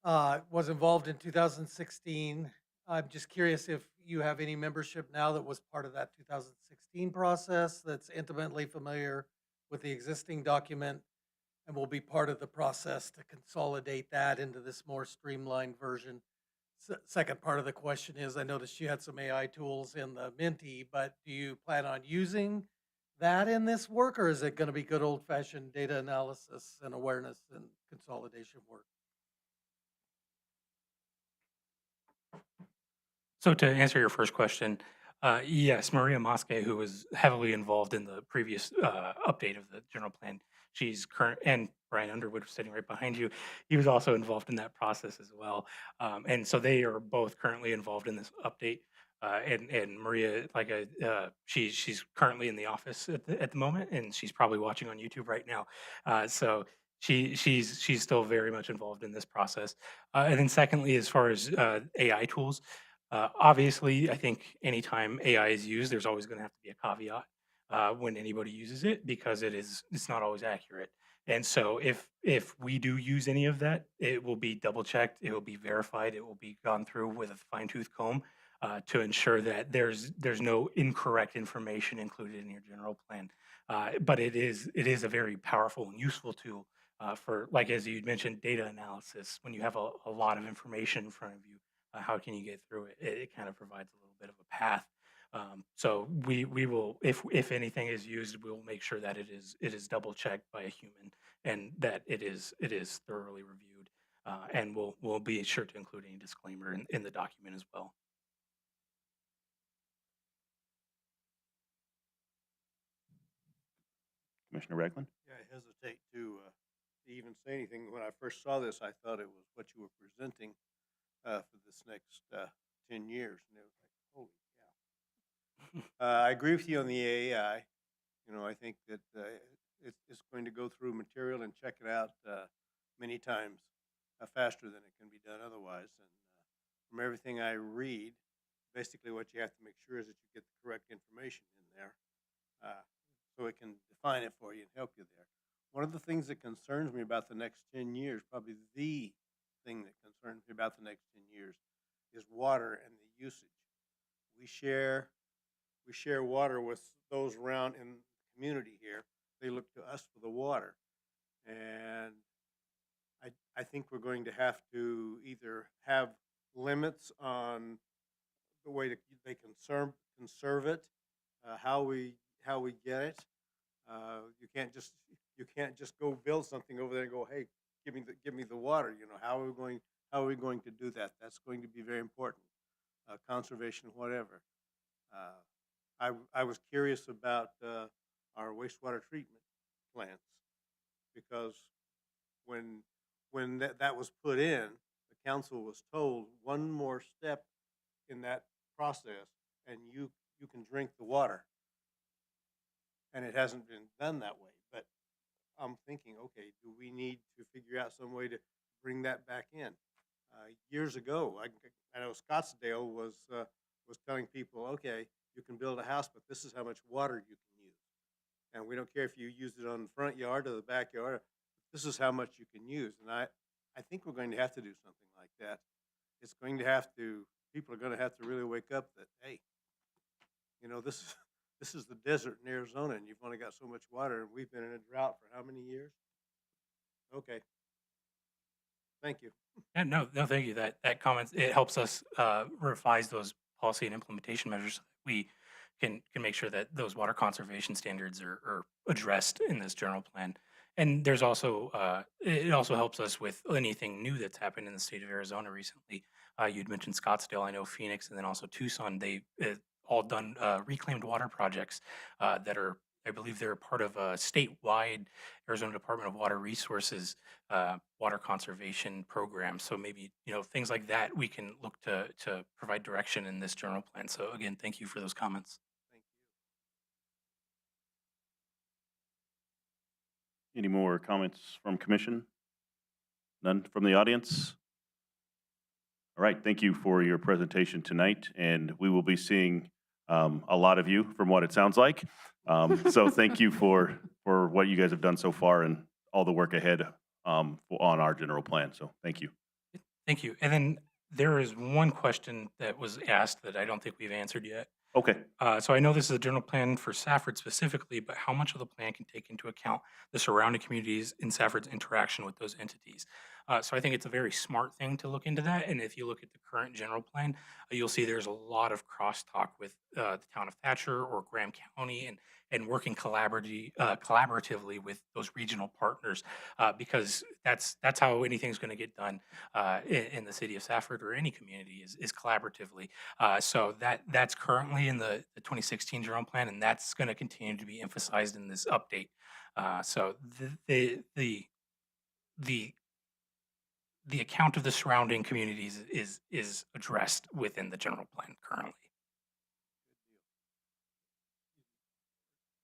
was involved in 2016. I'm just curious if you have any membership now that was part of that 2016 process that's intimately familiar with the existing document and will be part of the process to consolidate that into this more streamlined version. Second part of the question is, I noticed you had some AI tools in the Minty, but do you plan on using that in this work, or is it going to be good old-fashioned data analysis and awareness and consolidation work? So to answer your first question, yes, Maria Mosque, who was heavily involved in the previous update of the general plan, she's current, and Brian Underwood was sitting right behind you. He was also involved in that process as well. And so they are both currently involved in this update. And Maria, she's currently in the office at the moment, and she's probably watching on YouTube right now. So she's still very much involved in this process. And then secondly, as far as AI tools, obviously, I think anytime AI is used, there's always going to have to be a caveat when anybody uses it, because it's not always accurate. And so if we do use any of that, it will be double checked, it will be verified, it will be gone through with a fine tooth comb. to ensure that there's no incorrect information included in your general plan. But it is a very powerful and useful tool for, like as you mentioned, data analysis. When you have a lot of information in front of you, how can you get through it? It kind of provides a little bit of a path. So we will, if anything is used, we'll make sure that it is double checked by a human and that it is thoroughly reviewed. And we'll be sure to include any disclaimer in the document as well. Commissioner Ragland? Yeah, I hesitate to even say anything. When I first saw this, I thought it was what you were presenting for this next 10 years. And it was like, holy cow. I agree with you on the AAI. You know, I think that it's going to go through material and check it out many times faster than it can be done otherwise. And from everything I read, basically what you have to make sure is that you get the correct information in there so it can define it for you and help you there. One of the things that concerns me about the next 10 years, probably the thing that concerns me about the next 10 years, is water and the usage. We share water with those around in the community here. They look to us for the water. And I think we're going to have to either have limits on the way they conserve it, how we get it. You can't just go build something over there and go, hey, give me the water. You know, how are we going to do that? That's going to be very important. Conservation, whatever. I was curious about our wastewater treatment plants because when that was put in, the council was told one more step in that process and you can drink the water. And it hasn't been done that way. But I'm thinking, okay, do we need to figure out some way to bring that back in? Years ago, I know Scottsdale was telling people, okay, you can build a house, but this is how much water you can use. And we don't care if you use it on the front yard or the backyard. This is how much you can use. And I think we're going to have to do something like that. It's going to have to, people are going to have to really wake up that, hey, you know, this is the desert in Arizona and you've only got so much water and we've been in a drought for how many years? Okay. Thank you. And no, thank you. That comment, it helps us revise those policy and implementation measures so that we can make sure that those water conservation standards are addressed in this general plan. And there's also it also helps us with anything new that's happened in the state of Arizona recently. You'd mentioned Scottsdale, I know Phoenix, and then also Tucson. They all done reclaimed water projects that are, I believe they're part of a statewide Arizona Department of Water Resources water conservation program. So maybe, you know, things like that we can look to provide direction in this general plan. So again, thank you for those comments. Thank you. Any more comments from commission? None from the audience? All right, thank you for your presentation tonight, and we will be seeing a lot of you from what it sounds like. So thank you for what you guys have done so far and all the work ahead on our general plan. So thank you. Thank you. And then there is one question that was asked that I don't think we've answered yet. Okay. So I know this is a general plan for Safford specifically, but how much of the plan can take into account the surrounding communities in Safford's interaction with those entities? So I think it's a very smart thing to look into that. And if you look at the current general plan, you'll see there's a lot of crosstalk with the town of Thatcher or Graham County and working collaboratively with those regional partners because that's how anything's going to get done in the city of Safford or any community is collaboratively. So that's currently in the 2016 general plan, and that's going to continue to be emphasized in this update. So the account of the surrounding communities is addressed within the general plan currently.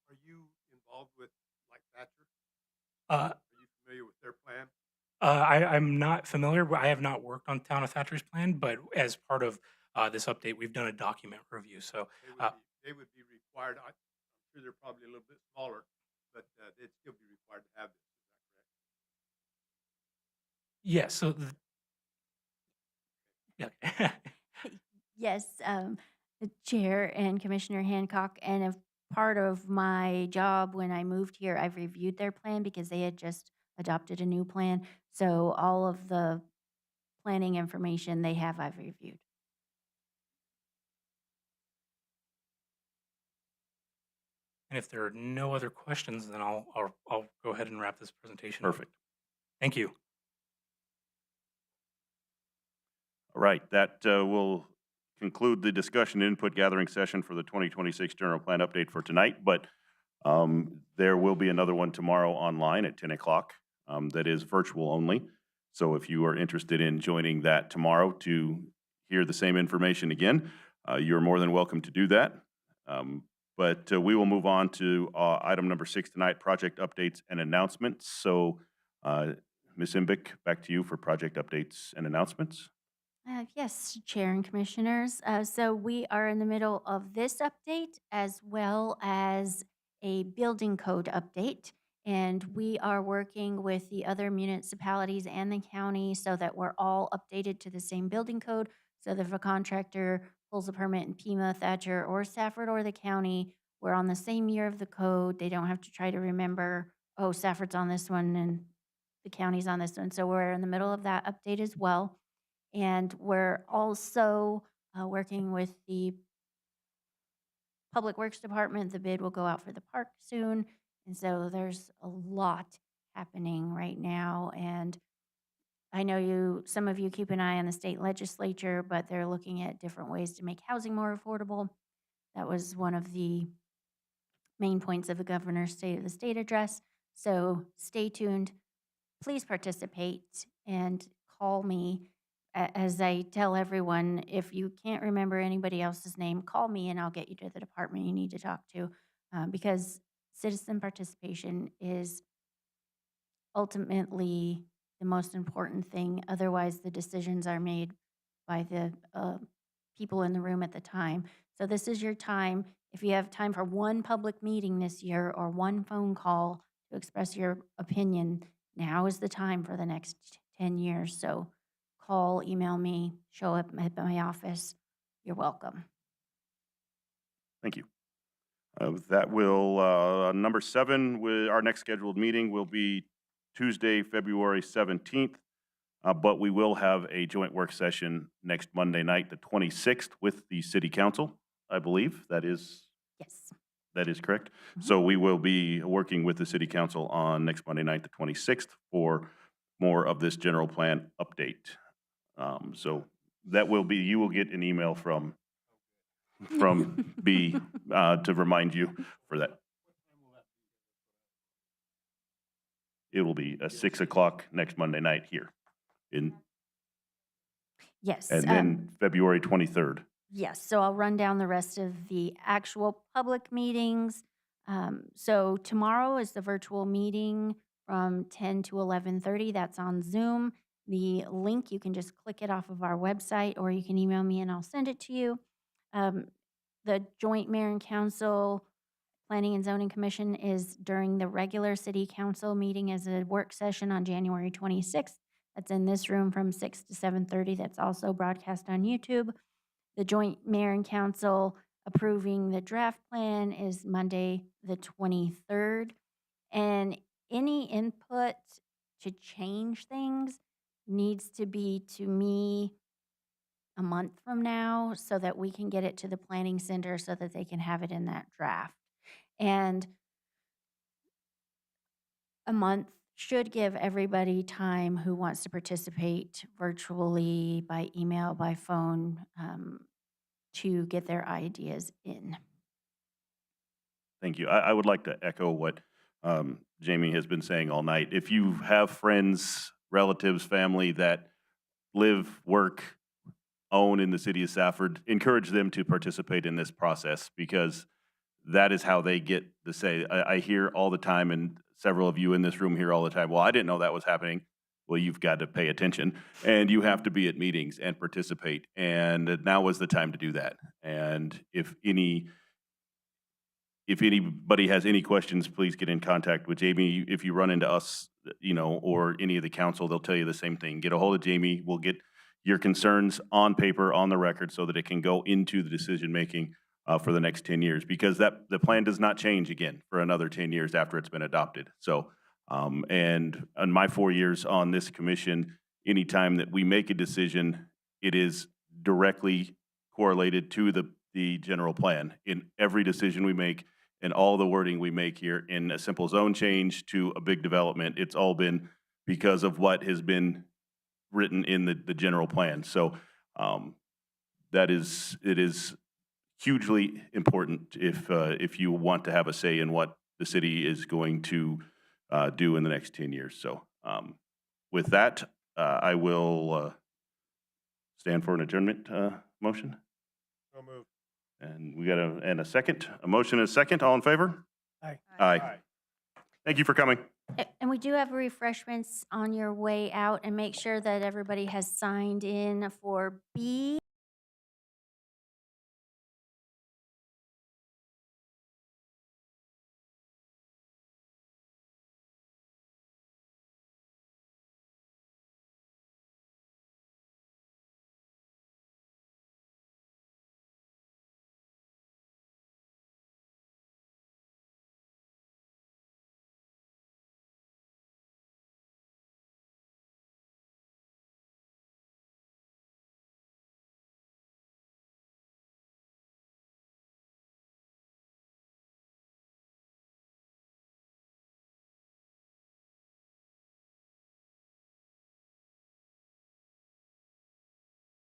Are you involved with like Thatcher? Uh, Are you familiar with their plan? I'm not familiar. I have not worked on Town of Thatcher's plan, but as part of this update, we've done a document review. So They would be required, I'm sure they're probably a little bit smaller, but they'd still be required to have this, is that correct? yeah, so yeah. Yes, the Chair and Commissioner Hancock, and a part of my job when I moved here, I've reviewed their plan because they had just adopted a new plan. So all of the planning information they have, I've reviewed. And if there are no other questions, then I'll go ahead and wrap this presentation up. Perfect. Thank you. All right, that will conclude the discussion and input gathering session for the 2026 general plan update for tonight, but there will be another one tomorrow online at 10 o'clock that is virtual only. So if you are interested in joining that tomorrow to hear the same information again, you're more than welcome to do that. But we will move on to item number 6 tonight, project updates and announcements. So Ms. Imbick, back to you for project updates and announcements. Yes, Chair and Commissioners. So we are in the middle of this update as well as a building code update. And we are working with the other municipalities and the county so that we're all updated to the same building code. So that if a contractor pulls a permit in Pima, Thatcher, or Safford or the county, we're on the same year of the code. They don't have to try to remember, oh, Safford's on this one and the county's on this one. So we're in the middle of that update as well. And we're also working with the Public Works Department. The bid will go out for the park soon. And so there's a lot happening right now. And I know some of you keep an eye on the state legislature, but they're looking at different ways to make housing more affordable. That was one of the main points of the governor's State of the State address. So stay tuned. Please participate and call me. As I tell everyone, if you can't remember anybody else's name, call me and I'll get you to the department you need to talk to, because citizen participation is ultimately the most important thing. Otherwise, the decisions are made by the people in the room at the time. So this is your time. If you have time for one public meeting this year or one phone call to express your opinion, now is the time for the next 10 years. So call, email me, show up at my office. You're welcome. Thank you. That will, number 7, our next scheduled meeting will be Tuesday, February 17th, but we will have a joint work session next Monday night, the 26th, with the City Council, I believe. Yes. That is correct. Mhm. So we will be working with the City Council on next Monday night, the 26th, for more of this general plan update. So that will be, you will get an email from B to remind you for that. It will be 6 o'clock next Monday night here Yes. and then February 23rd. Yes, so I'll run down the rest of the actual public meetings. So tomorrow is the virtual meeting from 10 to 11:30. That's on Zoom. The link, you can just click it off of our website, or you can email me and I'll send it to you. The joint mayor and council Planning and Zoning Commission is during the regular city council meeting as a work session on January 26th. That's in this room from 6 to 7:30. That's also broadcast on YouTube. The joint mayor and council approving the draft plan is Monday, the 23rd. And any input to change things needs to be to me a month from now so that we can get it to the planning center so that they can have it in that draft. And a month should give everybody time who wants to participate virtually, by email, by phone, to get their ideas in. Thank you. I would like to echo what Jamie has been saying all night. If you have friends, relatives, family that live, work, own in the city of Safford, encourage them to participate in this process, because that is how they get the say. I hear all the time, and several of you in this room hear all the time, well, I didn't know that was happening. Well, you've got to pay attention, and you have to be at meetings and participate, and now is the time to do that. And if anybody has any questions, please get in contact with Jamie. If you run into us, or any of the council, they'll tell you the same thing. Get a hold of Jamie. We'll get your concerns on paper, on the record, so that it can go into the decision-making for the next 10 years, because the plan does not change again for another 10 years after it's been adopted. So, and in my 4 years on this commission, anytime that we make a decision, it is directly correlated to the general plan. In every decision we make, and all the wording we make here, in a simple zone change to a big development, it's all been because of what has been written in the general plan. So it is hugely important if you want to have a say in what the city is going to do in the next 10 years. So with that, I will stand for an adjournment motion. So moved. And we got a second, a motion and a second. All in favor? Aye. Aye. Thank you for coming. And we do have refreshments on your way out, and make sure that everybody has signed in for B.